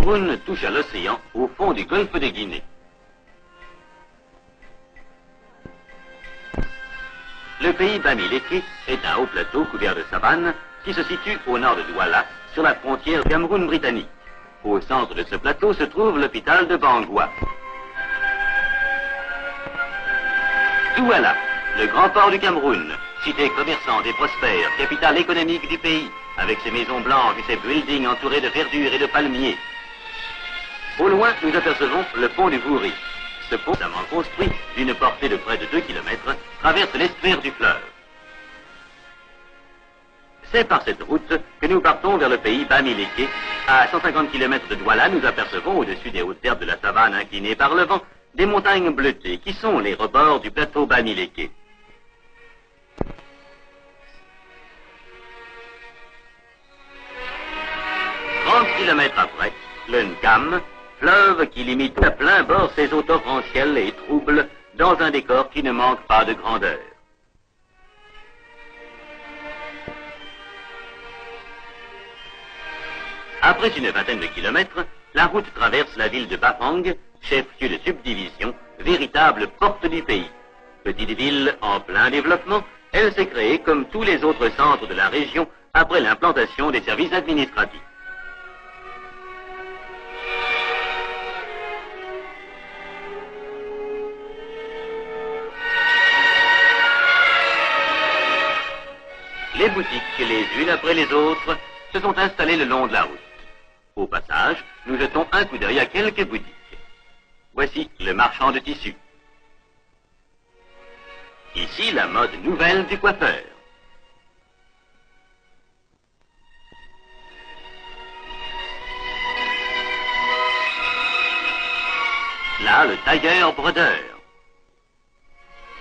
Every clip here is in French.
Cameroun touche à l'océan au fond du golfe de Guinée. Le pays Bamileke est un haut plateau couvert de savane qui se situe au nord de Douala, sur la frontière Cameroun-Britannique. Au centre de ce plateau se trouve l'hôpital de Bangua. Douala, le grand port du Cameroun, cité commerçante et prospère, capitale économique du pays, avec ses maisons blanches et ses buildings entourés de verdure et de palmiers. Au loin, nous apercevons le pont du Vouri. Ce pont, récemment construit, d'une portée de près de 2 km, traverse l'estuaire du fleuve. C'est par cette route que nous partons vers le pays Bamileke. À 150 km de Douala, nous apercevons au-dessus des hautes herbes de la savane inclinées par le vent, des montagnes bleutées qui sont les rebords du plateau Bamileke. Kilomètres après, le Nkam, fleuve qui limite à plein bord ses eaux torrentielles et troubles dans un décor qui ne manque pas de grandeur. Après une vingtaine de kilomètres, la route traverse la ville de Bafang, chef-lieu de subdivision, véritable porte du pays. Petite ville en plein développement, elle s'est créée comme tous les autres centres de la région après l'implantation des services administratifs. Les boutiques, les unes après les autres, se sont installées le long de la route. Au passage, nous jetons un coup d'œil à quelques boutiques. Voici le marchand de tissus. Ici, la mode nouvelle du coiffeur. Là, le tailleur-brodeur.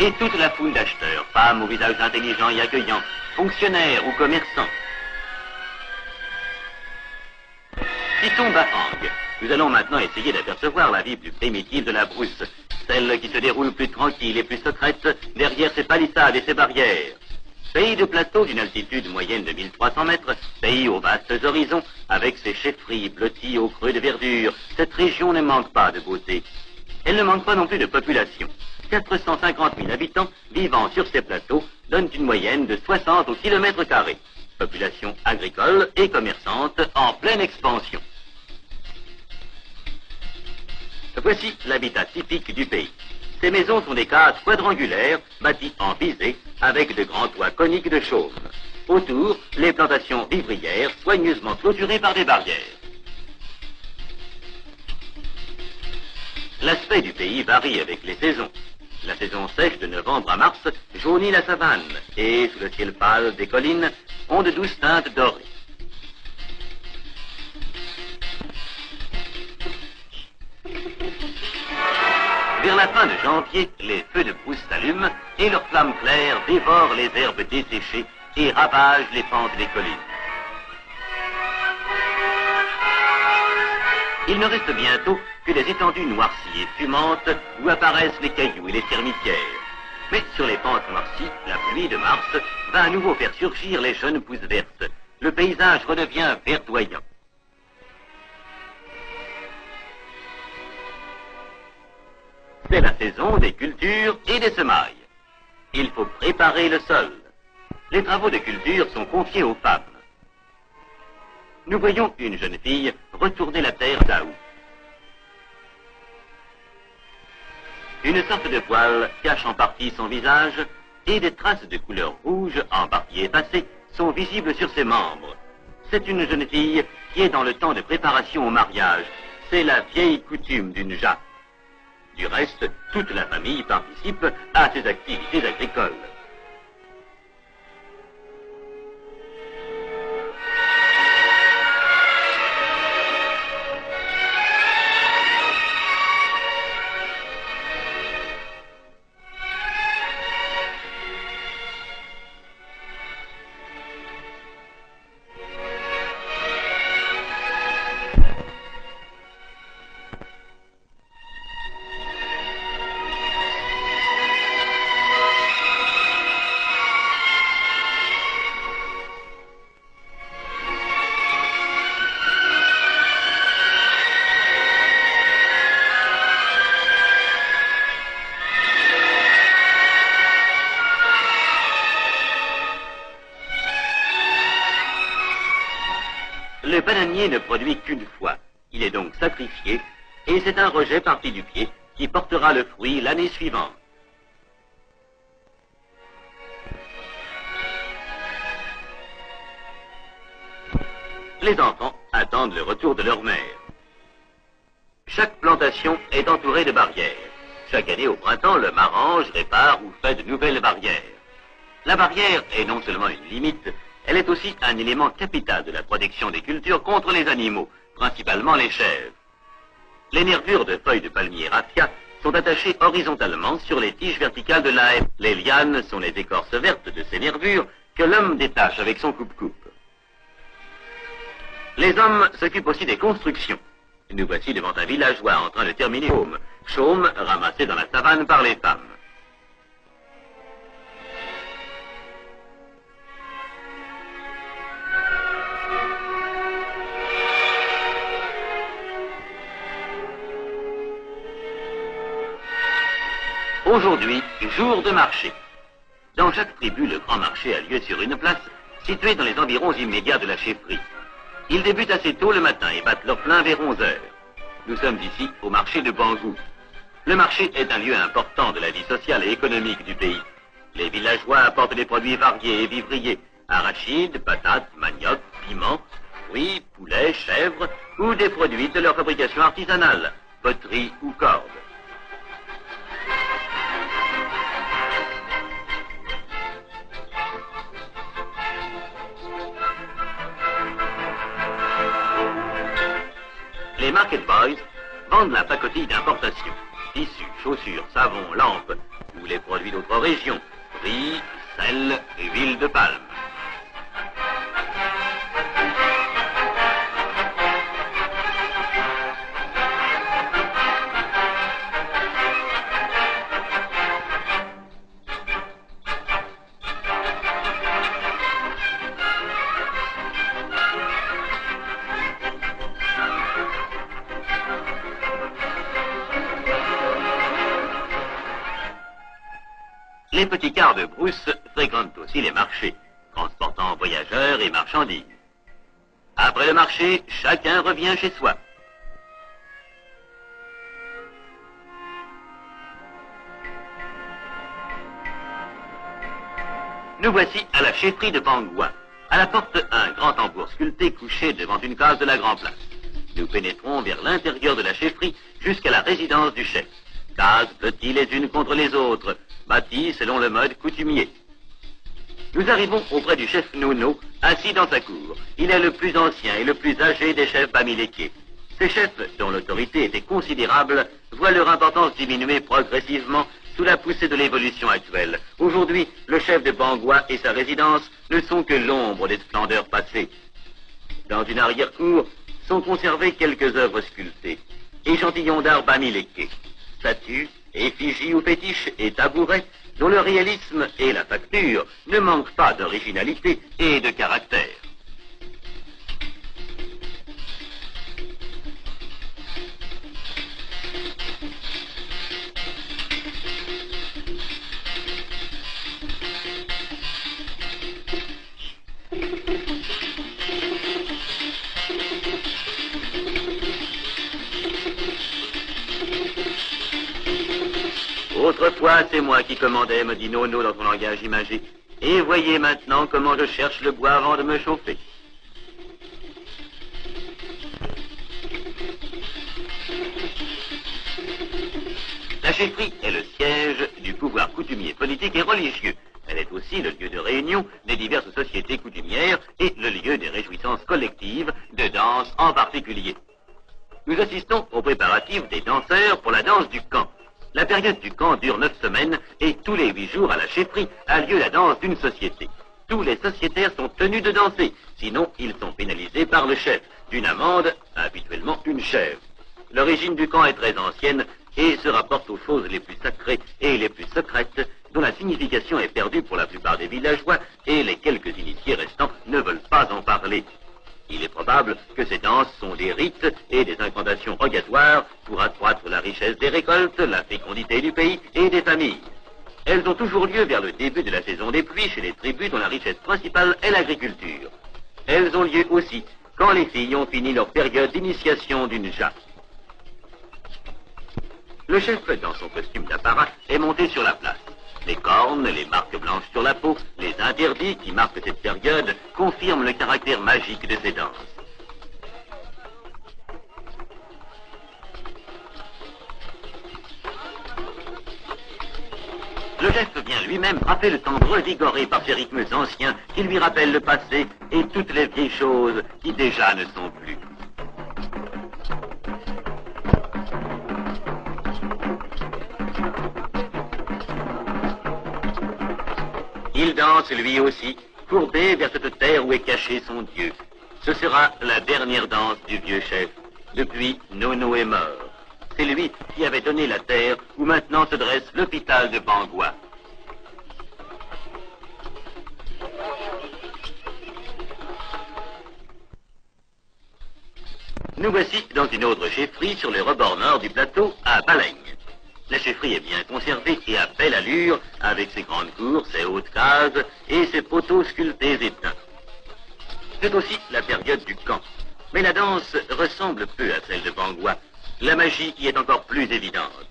Et toute la foule d'acheteurs, femmes au visage intelligent et accueillant, fonctionnaires ou commerçants. Quittons Bafang. Nous allons maintenant essayer d'apercevoir la vie plus primitive de la brousse, celle qui se déroule plus tranquille et plus secrète derrière ses palissades et ses barrières. Pays de plateau d'une altitude moyenne de 1300 mètres, pays aux vastes horizons, avec ses chefferies blotties au creux de verdure, cette région ne manque pas de beauté. Elle ne manque pas non plus de population. 450 000 habitants vivant sur ces plateaux donnent une moyenne de 60 au kilomètre carré. Population agricole et commerçante en pleine expansion. Voici l'habitat typique du pays. Ces maisons sont des cases quadrangulaires bâties en pisé avec de grands toits coniques de chaume. Autour, les plantations vivrières soigneusement clôturées par des barrières. L'aspect du pays varie avec les saisons. La saison sèche de novembre à mars jaunit la savane et, sous le ciel pâle des collines, ont de douces teintes dorées. Vers la fin de janvier, les feux de brousse s'allument et leurs flammes claires dévorent les herbes desséchées et ravagent les pentes des collines. Il ne reste bientôt que des étendues noircies et fumantes où apparaissent les cailloux et les termitières. Mais sur les pentes noircies, la pluie de mars va à nouveau faire surgir les jeunes pousses vertes. Le paysage redevient verdoyant. C'est la saison des cultures et des semailles. Il faut préparer le sol. Les travaux de culture sont confiés aux femmes. Nous voyons une jeune fille retourner la terre d'Aou. Une sorte de voile cache en partie son visage et des traces de couleur rouge, en partie effacées, sont visibles sur ses membres. C'est une jeune fille qui est dans le temps de préparation au mariage. C'est la vieille coutume d'une ja. Du reste, toute la famille participe à ces activités agricoles. bananier ne produit qu'une fois. Il est donc sacrifié et c'est un rejet parti du pied qui portera le fruit l'année suivante. Les enfants attendent le retour de leur mère. Chaque plantation est entourée de barrières. Chaque année au printemps, le marange répare ou fait de nouvelles barrières. La barrière est non seulement une limite, elle est aussi un élément capital de la protection des cultures contre les animaux, principalement les chèvres. Les nervures de feuilles de palmier raffia sont attachées horizontalement sur les tiges verticales de la haie. Les lianes sont les écorces vertes de ces nervures que l'homme détache avec son coupe-coupe. Les hommes s'occupent aussi des constructions. Nous voici devant un villageois en train de terminer chaume. Chaume ramassé dans la savane par les femmes. Aujourd'hui, jour de marché. Dans chaque tribu, le grand marché a lieu sur une place située dans les environs immédiats de la chefferie. Ils débutent assez tôt le matin et battent leur plein vers 11 heures. Nous sommes ici au marché de Bangou. Le marché est un lieu important de la vie sociale et économique du pays. Les villageois apportent des produits variés et vivriers, arachides, patates, manioc, piments, fruits, poulets, chèvres, ou des produits de leur fabrication artisanale, poterie ou corde. Les market boys vendent la pacotille d'importation, tissus, chaussures, savons, lampes, ou les produits d'autres régions, riz, sel et huile de palme. Les petits cars de brousse fréquentent aussi les marchés, transportant voyageurs et marchandises. Après le marché, chacun revient chez soi. Nous voici à la chefferie de Bangoua. À la porte, un grand tambour sculpté couché devant une case de la Grand Place. Nous pénétrons vers l'intérieur de la chefferie jusqu'à la résidence du chef. Cases blotties les unes contre les autres, bâties selon le mode coutumier. Nous arrivons auprès du chef Nouno, assis dans sa cour. Il est le plus ancien et le plus âgé des chefs bamilékés. Ces chefs, dont l'autorité était considérable, voient leur importance diminuer progressivement sous la poussée de l'évolution actuelle. Aujourd'hui, le chef de Bangoua et sa résidence ne sont que l'ombre des splendeurs passées. Dans une arrière-cour sont conservées quelques œuvres sculptées, échantillons d'art bamilékés, statues, effigies ou fétiches et tabourets dont le réalisme et la facture ne manquent pas d'originalité et de caractère. Autrefois, c'est moi qui commandais, me dit Nono dans son langage imagé. Et voyez maintenant comment je cherche le bois avant de me chauffer. La chefferie est le siège du pouvoir coutumier politique et religieux. Elle est aussi le lieu de réunion des diverses sociétés coutumières et le lieu des réjouissances collectives, de danse en particulier. Nous assistons aux préparatifs des danseurs pour la danse du camp. La période du camp dure 9 semaines et tous les 8 jours à la chefferie a lieu la danse d'une société. Tous les sociétaires sont tenus de danser, sinon ils sont pénalisés par le chef, d'une amende, habituellement une chèvre. L'origine du camp est très ancienne et se rapporte aux choses les plus sacrées et les plus secrètes, dont la signification est perdue pour la plupart des villageois et les quelques initiés restants ne veulent pas en parler. Il est probable que ces danses sont des rites et des incantations rogatoires pour accroître la richesse des récoltes, la fécondité du pays et des familles. Elles ont toujours lieu vers le début de la saison des pluies chez les tribus dont la richesse principale est l'agriculture. Elles ont lieu aussi quand les filles ont fini leur période d'initiation d'une jappe. Le chef, dans son costume d'apparat, est monté sur la place. Les cornes, les marques blanches sur la peau, les interdits qui marquent cette période confirment le caractère magique de ces danses. Le chef vient lui-même frapper le tambour revigoré par ces rythmes anciens qui lui rappellent le passé et toutes les vieilles choses qui déjà ne sont plus. Il danse lui aussi, courbé vers cette terre où est caché son Dieu. Ce sera la dernière danse du vieux chef. Depuis, Nono est mort. C'est lui qui avait donné la terre où maintenant se dresse l'hôpital de Bangua. Nous voici dans une autre chefferie sur le rebord nord du plateau, à Balaigne. La chefferie est bien conservée et à belle allure, avec ses grandes cours, ses hautes cases et ses poteaux sculptés éteints. C'est aussi la période du camp. Mais la danse ressemble peu à celle de Bangua. La magie y est encore plus évidente.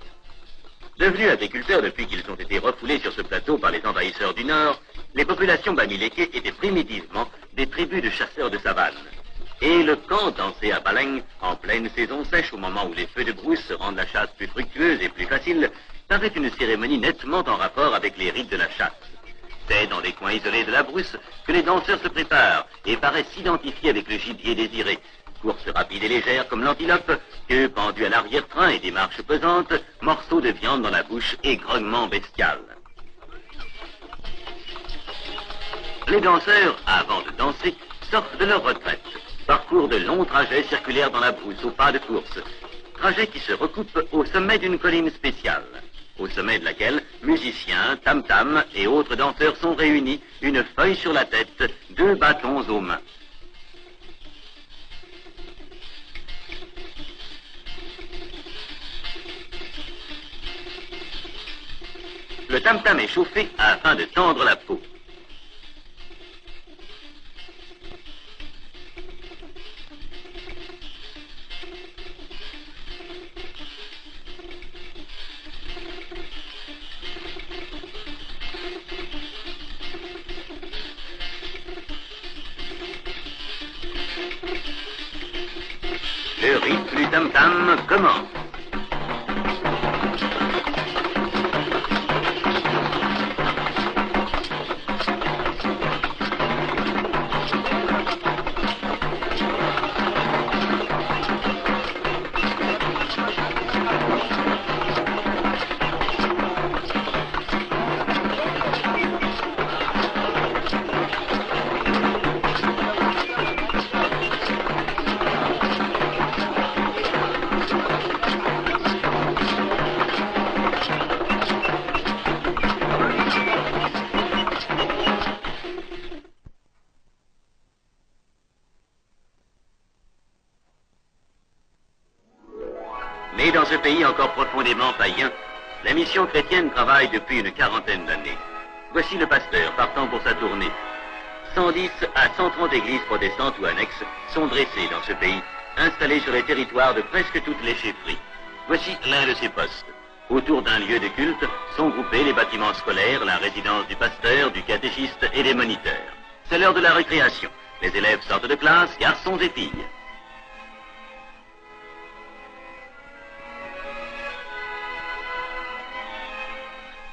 Devenus agriculteurs depuis qu'ils ont été refoulés sur ce plateau par les envahisseurs du Nord, les populations bamilékées étaient primitivement des tribus de chasseurs de savane. Et le camp dansé à Balaigne, en pleine saison sèche, au moment où les feux de brousse rendent la chasse plus fructueuse et plus facile, paraît une cérémonie nettement en rapport avec les rites de la chasse. C'est dans des coins isolés de la brousse que les danseurs se préparent et paraissent s'identifier avec le gibier désiré. Course rapide et légère comme l'antilope, queue pendue à l'arrière-train et des marches pesantes, morceaux de viande dans la bouche et grognement bestial. Les danseurs, avant de danser, sortent de leur retraite, parcourent de longs trajets circulaires dans la brousse au pas de course, trajets qui se recoupent au sommet d'une colline spéciale, au sommet de laquelle musiciens, tam-tam et autres danseurs sont réunis, une feuille sur la tête, 2 bâtons aux mains. Le tam-tam est chauffé afin de tendre la peau. Le rythme du tam-tam commence. Mais dans ce pays encore profondément païen, la mission chrétienne travaille depuis une 40aine d'années. Voici le pasteur partant pour sa tournée. 110 à 130 églises protestantes ou annexes sont dressées dans ce pays, installées sur les territoires de presque toutes les chefferies. Voici l'un de ces postes. Autour d'un lieu de culte sont groupés les bâtiments scolaires, la résidence du pasteur, du catéchiste et des moniteurs. C'est l'heure de la récréation. Les élèves sortent de classe, garçons et filles.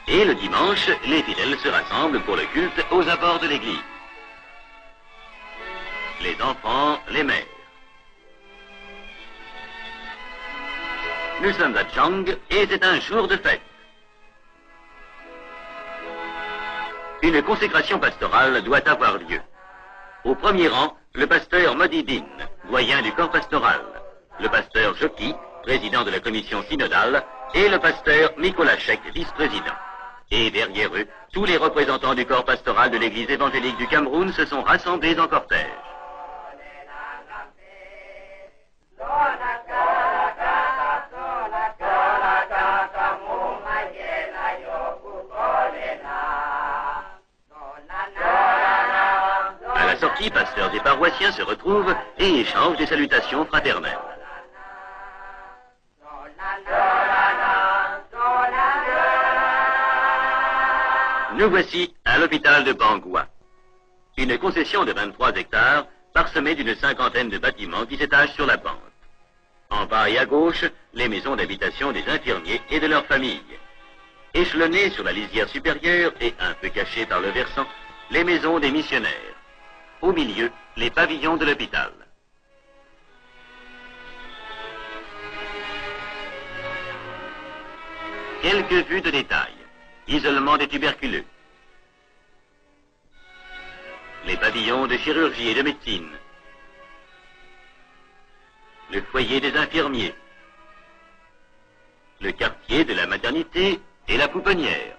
Et le dimanche, les fidèles se rassemblent pour le culte aux abords de l'église. Les enfants, les mères. Nous sommes à Chang et c'est un jour de fête. Une consécration pastorale doit avoir lieu. Au premier rang, le pasteur Modidine, doyen du corps pastoral, le pasteur Joki, président de la commission synodale, et le pasteur Mikolachek, vice-président. Et derrière eux, tous les représentants du corps pastoral de l'église évangélique du Cameroun se sont rassemblés en cortège. À la sortie, ici, pasteurs et paroissiens se retrouvent et échangent des salutations fraternelles. Nous voici à l'hôpital de Bangua. Une concession de 23 hectares parsemée d'une cinquantaine de bâtiments qui s'étagent sur la pente. En bas et à gauche, les maisons d'habitation des infirmiers et de leurs familles. Échelonnées sur la lisière supérieure et un peu cachées par le versant, les maisons des missionnaires. Au milieu, les pavillons de l'hôpital. Quelques vues de détail. Isolement des tuberculeux. Les pavillons de chirurgie et de médecine. Le foyer des infirmiers. Le quartier de la maternité et la pouponnière.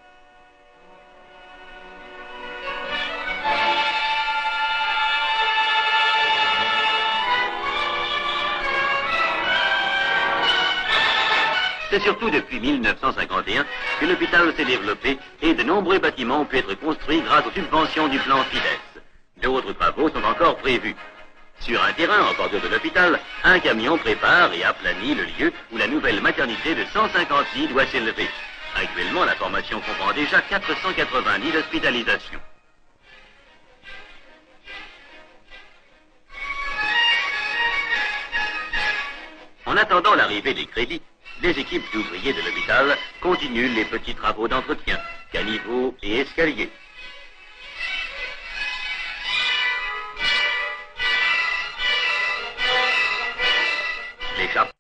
C'est surtout depuis 1951 que l'hôpital s'est développé et de nombreux bâtiments ont pu être construits grâce aux subventions du plan FIDES. D'autres travaux sont encore prévus. Sur un terrain en bordure de l'hôpital, un camion prépare et aplanit le lieu où la nouvelle maternité de 150 lits doit s'élever. Actuellement, la formation comprend déjà 480 lits d'hospitalisation. En attendant l'arrivée des crédits, des équipes d'ouvriers de l'hôpital continuent les petits travaux d'entretien, caniveaux et escaliers. Les charpentes